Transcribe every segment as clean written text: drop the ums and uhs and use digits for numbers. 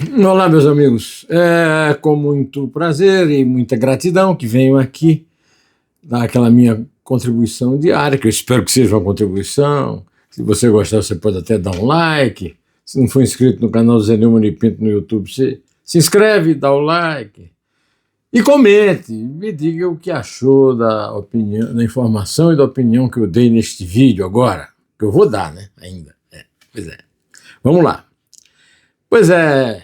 Olá, meus amigos. É com muito prazer e muita gratidão que venho aqui dar aquela minha contribuição diária, que eu espero que seja uma contribuição. Se você gostar, você pode até dar um like. Se não for inscrito no canal Zé Neumann e Pinto no YouTube, você se inscreve, dá o like. E comente, me diga o que achou da opinião, da informação e da opinião que eu dei neste vídeo agora, que eu vou dar, né, ainda. Pois é. Vamos lá. Pois é,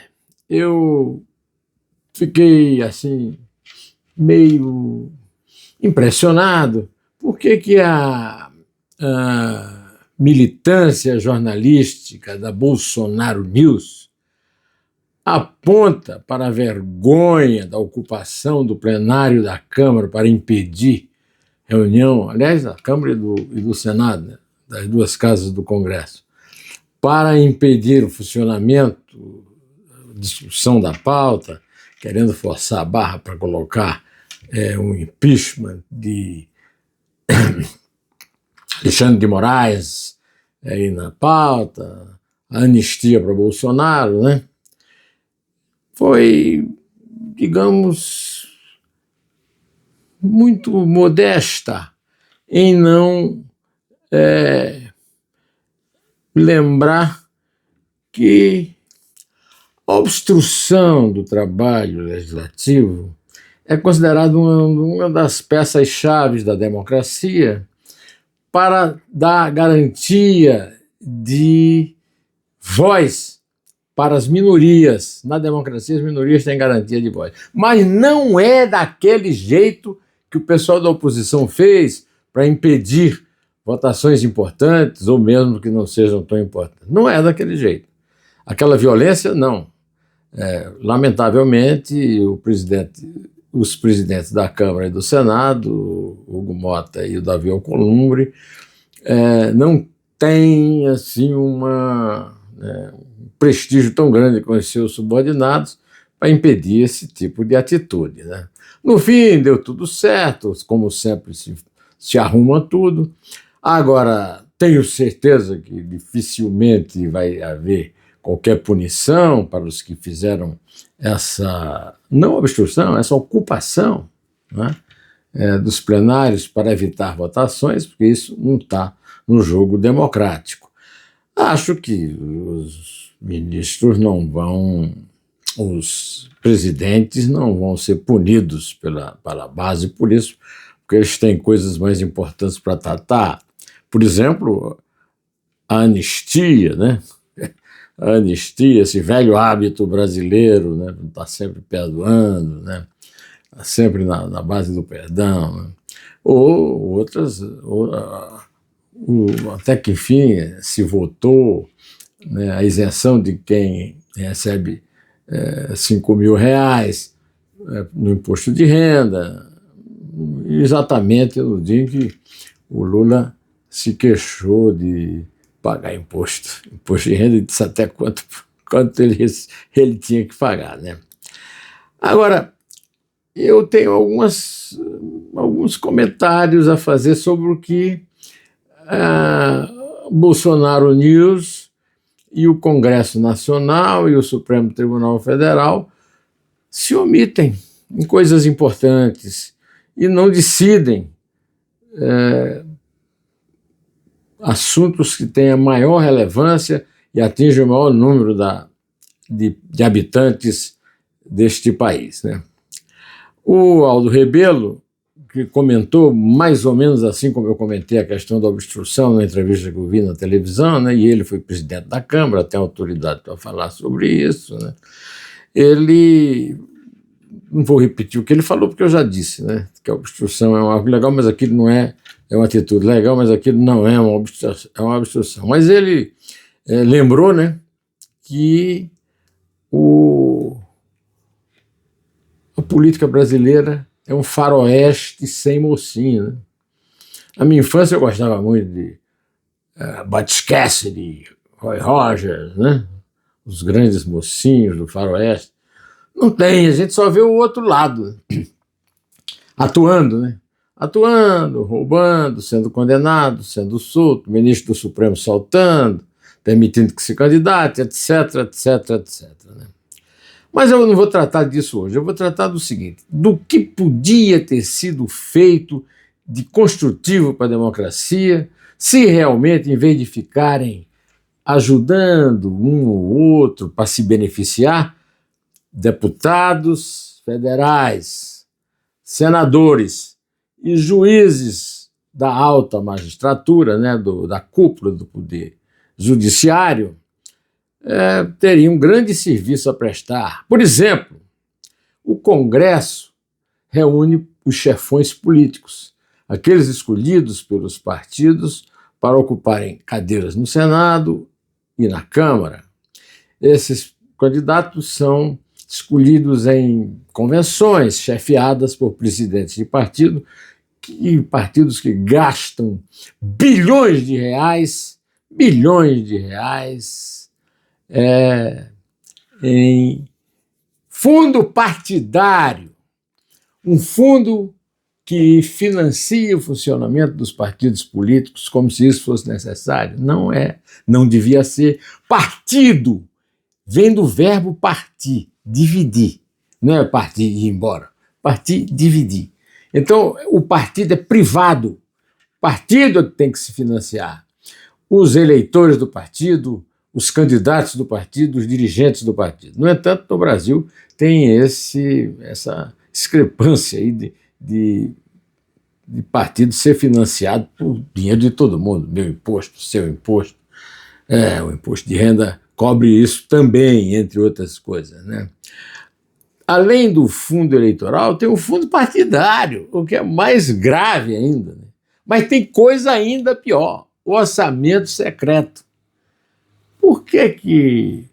eu fiquei assim meio impressionado porque que a militância jornalística da Bolsonaro News aponta para a vergonha da ocupação do plenário da Câmara para impedir reunião, aliás, da Câmara e do Senado, né, das duas casas do Congresso, para impedir o funcionamento, a discussão da pauta, querendo forçar a barra para colocar um impeachment de Alexandre de Moraes aí na pauta, a anistia para Bolsonaro, né? Foi, digamos, muito modesta em não lembrar que a obstrução do trabalho legislativo é considerada uma das peças-chave da democracia para dar garantia de voz para as minorias. Na democracia, as minorias têm garantia de voz. Mas não é daquele jeito que o pessoal da oposição fez para impedir votações importantes, ou mesmo que não sejam tão importantes. Não é daquele jeito. Aquela violência, não. Lamentavelmente, os presidentes da Câmara e do Senado, o Hugo Mota e o Davi Alcolumbre, não têm assim, um prestígio tão grande com os seus subordinados para impedir esse tipo de atitude, né? No fim, deu tudo certo, como sempre se arruma tudo. Agora, tenho certeza que dificilmente vai haver qualquer punição para os que fizeram essa, não obstrução, essa ocupação, né, dos plenários para evitar votações, porque isso não está no jogo democrático. Acho que os ministros os presidentes não vão ser punidos pela base por isso, porque eles têm coisas mais importantes para tratar. Por exemplo, a anistia, né? A anistia, esse velho hábito brasileiro, né? Está sempre perdoando, né? Sempre na base do perdão, né? Ou outras, até que enfim se votou, né, a isenção de quem recebe R$ 5.000 no imposto de renda, exatamente no dia em que o Lula se queixou de pagar imposto de renda, e disse até quanto ele tinha que pagar, né? Agora, eu tenho alguns comentários a fazer sobre o que Bolsonaro News e o Congresso Nacional e o Supremo Tribunal Federal se omitem em coisas importantes e não decidem assuntos que têm a maior relevância e atingem o maior número de habitantes deste país, né? O Aldo Rebelo, que comentou mais ou menos assim como eu comentei a questão da obstrução na entrevista que eu vi na televisão, né, e ele foi presidente da Câmara, tem autoridade para falar sobre isso, né? Ele, não vou repetir o que ele falou, porque eu já disse, né, que a obstrução é algo legal, mas aquilo não é uma atitude legal, mas aquilo não é uma obstrução. Mas ele lembrou, né, que a política brasileira é um faroeste sem mocinho, né? Na minha infância eu gostava muito de Butch Cassidy, Roy Rogers, né? Os grandes mocinhos do faroeste. Não tem, a gente só vê o outro lado, atuando, né? Atuando, roubando, sendo condenado, sendo solto, ministro do Supremo saltando, permitindo que se candidate, etc, etc, etc, né? Mas eu não vou tratar disso hoje, eu vou tratar do seguinte: do que podia ter sido feito de construtivo para a democracia, se realmente, em vez de ficarem ajudando um ou outro para se beneficiar, deputados federais, senadores e juízes da alta magistratura, né, da cúpula do poder judiciário, teriam um grande serviço a prestar. Por exemplo, o Congresso reúne os chefões políticos, aqueles escolhidos pelos partidos para ocuparem cadeiras no Senado e na Câmara. Esses candidatos são escolhidos em convenções chefiadas por presidentes de partidos que gastam bilhões de reais em fundo partidário, um fundo que financia o funcionamento dos partidos políticos como se isso fosse necessário. Não é, não devia ser. Partido vem do verbo partir, dividir. Não é partir e ir embora. Partir, dividir. Então, o partido é privado. O partido é que tem que se financiar. Os eleitores do partido, os candidatos do partido, os dirigentes do partido. No entanto, no Brasil tem essa discrepância aí de partido ser financiado por dinheiro de todo mundo, meu imposto, seu imposto, o imposto de renda cobre isso também, entre outras coisas, né? Além do fundo eleitoral, tem o fundo partidário, o que é mais grave ainda, né? Mas tem coisa ainda pior, o orçamento secreto. Por que,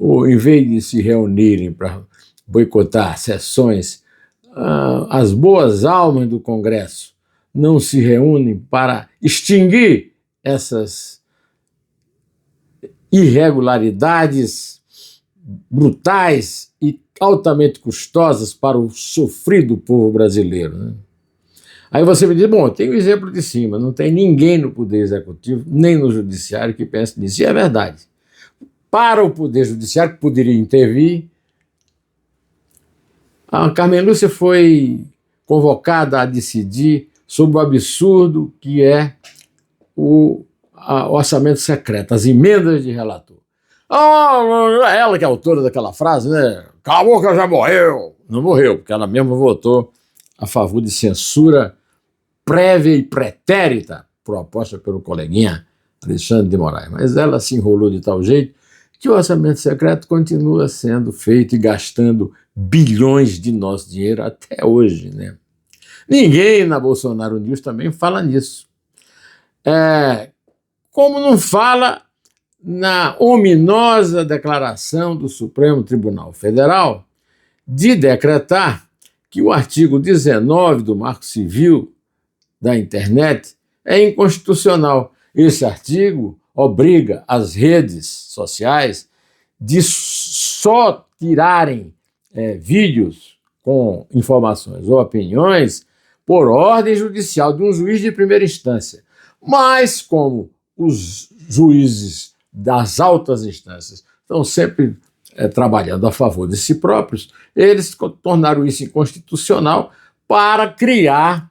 em vez de se reunirem para boicotar sessões, as boas almas do Congresso não se reúnem para extinguir essas irregularidades brutais e altamente custosas para o sofrido povo brasileiro, né? Aí você me diz, bom, tem o exemplo de cima, não tem ninguém no Poder Executivo, nem no Judiciário que pense nisso. E é verdade. Para o Poder Judiciário, que poderia intervir, a Carmen Lúcia foi convocada a decidir sobre o absurdo que é o orçamento secreto, as emendas de relator. Ela que é autora daquela frase, né? Cala a boca, já morreu. Não morreu, porque ela mesma votou a favor de censura prévia e pretérita proposta pelo coleguinha Alexandre de Moraes. Mas ela se enrolou de tal jeito que o orçamento secreto continua sendo feito e gastando bilhões de nosso dinheiro até hoje, né? Ninguém na Bolsonaro News também fala nisso. Como não fala na ominosa declaração do Supremo Tribunal Federal de decretar que o artigo 19 do Marco Civil da Internet é inconstitucional. Esse artigo obriga as redes sociais de só tirarem vídeos com informações ou opiniões por ordem judicial de um juiz de primeira instância. Mas como os juízes das altas instâncias estão sempre trabalhando a favor de si próprios, eles tornaram isso inconstitucional para criar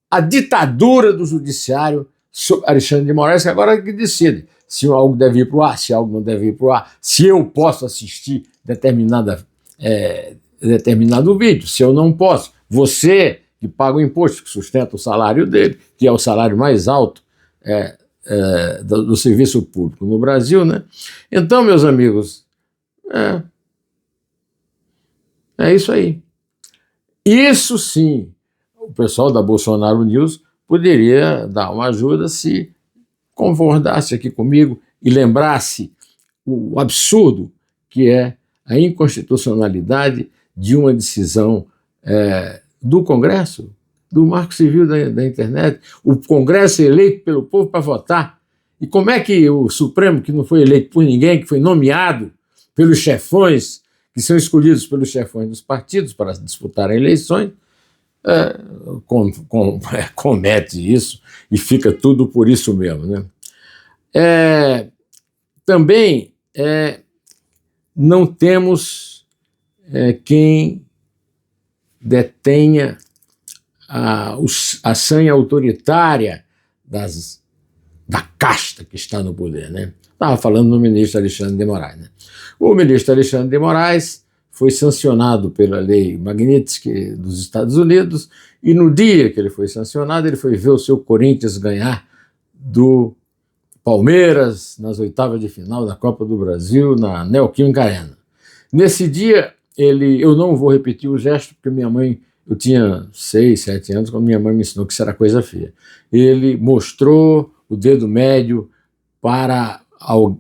a ditadura do judiciário sobre Alexandre de Moraes, que agora é que decide se algo deve ir para o ar, se algo não deve ir para o ar, se eu posso assistir determinado vídeo, se eu não posso. Você, que paga o imposto, que sustenta o salário dele, que é o salário mais alto do serviço público no Brasil, né? Então, meus amigos, é isso aí. Isso sim, o pessoal da Bolsonaro News poderia dar uma ajuda se concordasse aqui comigo e lembrasse o absurdo que é a inconstitucionalidade de uma decisão do Congresso, do Marco Civil da Internet. O Congresso é eleito pelo povo para votar. E como é que o Supremo, que não foi eleito por ninguém, que foi nomeado pelos chefões, que são escolhidos pelos chefões dos partidos para disputar eleições, comete isso e fica tudo por isso mesmo, né? Também não temos quem detenha a sanha autoritária da casta que está no poder, né? Estava falando no ministro Alexandre de Moraes, né? O ministro Alexandre de Moraes foi sancionado pela lei Magnitsky dos Estados Unidos, e no dia que ele foi sancionado, ele foi ver o seu Corinthians ganhar do Palmeiras nas oitavas de final da Copa do Brasil, na Neoquímica Arena. Nesse dia, eu não vou repetir o gesto, porque minha mãe, eu tinha 6, 7 anos, quando minha mãe me ensinou que isso era coisa feia. Ele mostrou o dedo médio para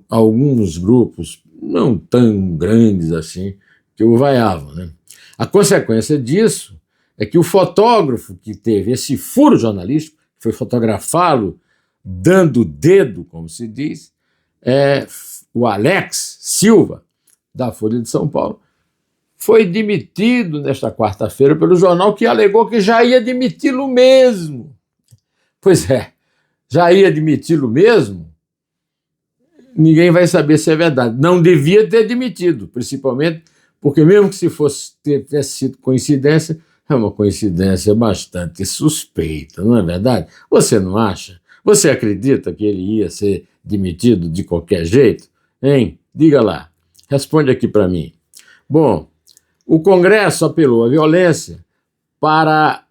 alguns grupos, não tão grandes assim, que o vaiavam, né? A consequência disso é que o fotógrafo que teve esse furo jornalístico, foi fotografá-lo dando dedo, como se diz, o Alex Silva, da Folha de São Paulo, foi demitido nesta quarta-feira pelo jornal, que alegou que já ia demiti-lo mesmo. Pois é, já ia demiti-lo mesmo? Ninguém vai saber se é verdade. Não devia ter demitido, principalmente porque, mesmo que se tivesse sido coincidência, é uma coincidência bastante suspeita, não é verdade? Você não acha? Você acredita que ele ia ser demitido de qualquer jeito? Hein? Diga lá. Responde aqui para mim. Bom, o Congresso apelou à violência para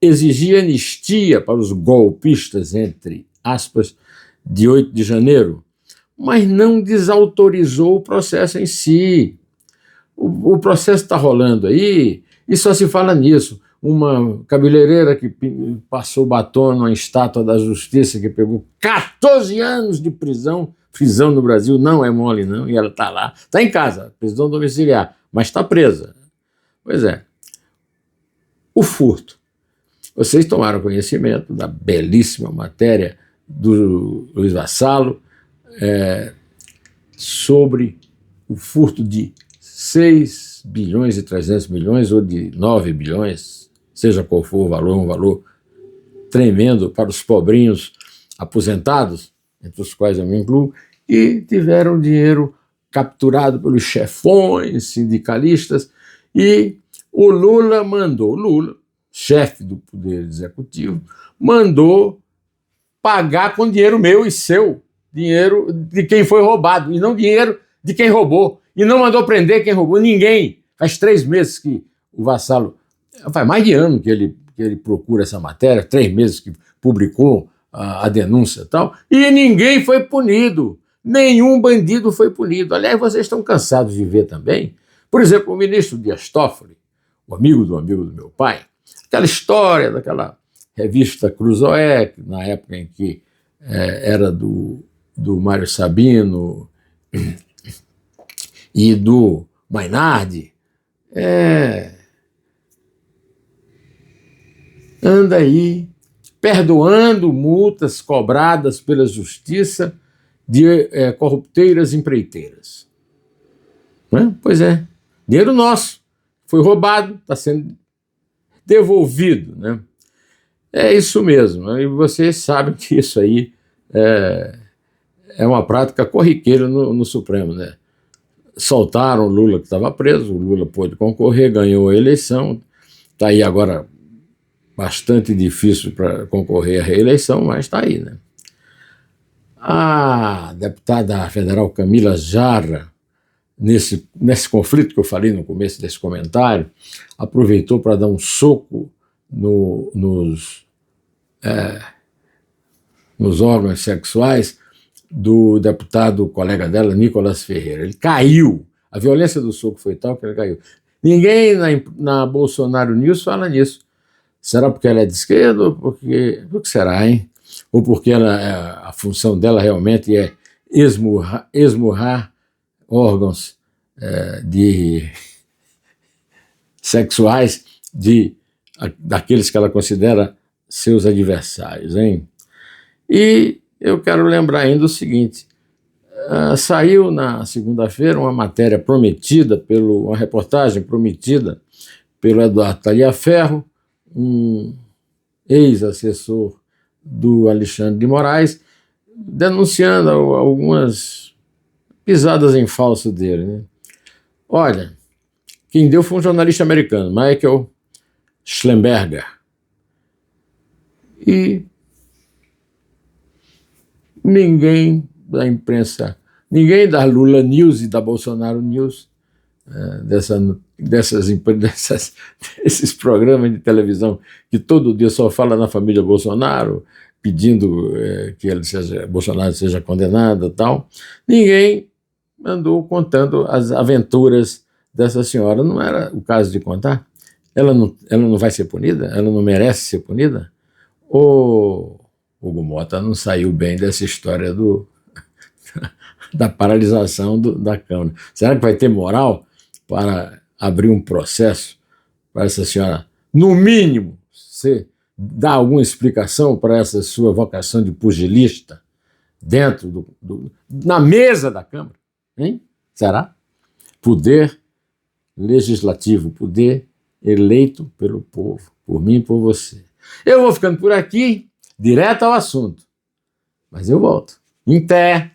exigir anistia para os golpistas, entre aspas, de 8 de janeiro, mas não desautorizou o processo em si. O processo está rolando aí e só se fala nisso. Uma cabeleireira que passou batom numa estátua da Justiça, que pegou 14 anos de prisão. Prisão no Brasil não é mole, não, e ela está lá. Está em casa, prisão domiciliar, mas está presa. Pois é. O furto. Vocês tomaram conhecimento da belíssima matéria do Luiz Vassalo sobre o furto de 6 bilhões e 300 milhões ou de 9 bilhões, seja qual for o valor, um valor tremendo para os pobrinhos aposentados, entre os quais eu me incluo, e tiveram dinheiro capturado pelos chefões sindicalistas, e o Lula, chefe do Poder Executivo, mandou pagar com dinheiro meu e seu, dinheiro de quem foi roubado, e não dinheiro de quem roubou, e não mandou prender quem roubou, ninguém. Faz 3 meses que o Vassalo, faz mais de ano que ele procura essa matéria, 3 meses que publicou a denúncia e tal, e ninguém foi punido, nenhum bandido foi punido. Aliás, vocês estão cansados de ver também, por exemplo, o ministro Dias Toffoli, o amigo do meu pai, aquela história daquela revista Cruzoé, na época em que era do Mário Sabino e do Mainardi, anda aí perdoando multas cobradas pela justiça de corrupteiras empreiteiras. Né? Pois é, dinheiro nosso, foi roubado, está sendo devolvido, né? É isso mesmo, e vocês sabem que isso aí é uma prática corriqueira no Supremo, né? Soltaram o Lula, que estava preso, o Lula pôde concorrer, ganhou a eleição, está aí agora bastante difícil para concorrer à reeleição, mas está aí, né? A deputada federal Camila Jarra, nesse conflito que eu falei no começo desse comentário, aproveitou para dar um soco nos órgãos sexuais do deputado colega dela, Nicolas Ferreira. Ele caiu. A violência do soco foi tal que ele caiu. Ninguém na Bolsonaro News fala nisso. Será porque ela é de esquerda ou por que será, hein? Ou porque a função dela realmente é esmurrar órgãos sexuais daqueles que ela considera seus adversários, hein? E eu quero lembrar ainda o seguinte, saiu na segunda-feira uma matéria uma reportagem prometida pelo Eduardo Taliaferro, um ex-assessor do Alexandre de Moraes, denunciando algumas pisadas em falso dele, né? Olha, quem deu foi um jornalista americano, Michael Schellenberger. E ninguém da imprensa, ninguém da Lula News e da Bolsonaro News, desses programas de televisão que todo dia só fala na família Bolsonaro, pedindo que Bolsonaro seja condenado e tal, ninguém andou contando as aventuras dessa senhora. Não era o caso de contar? Ela não vai ser punida? Ela não merece ser punida? O Hugo Mota não saiu bem dessa história da paralisação da Câmara. Será que vai ter moral para abrir um processo para essa senhora, no mínimo, dar alguma explicação para essa sua vocação de pugilista dentro na mesa da Câmara? Hein? Será? Poder legislativo, poder eleito pelo povo, por mim e por você. Eu vou ficando por aqui, direto ao assunto, mas eu volto. Em pé.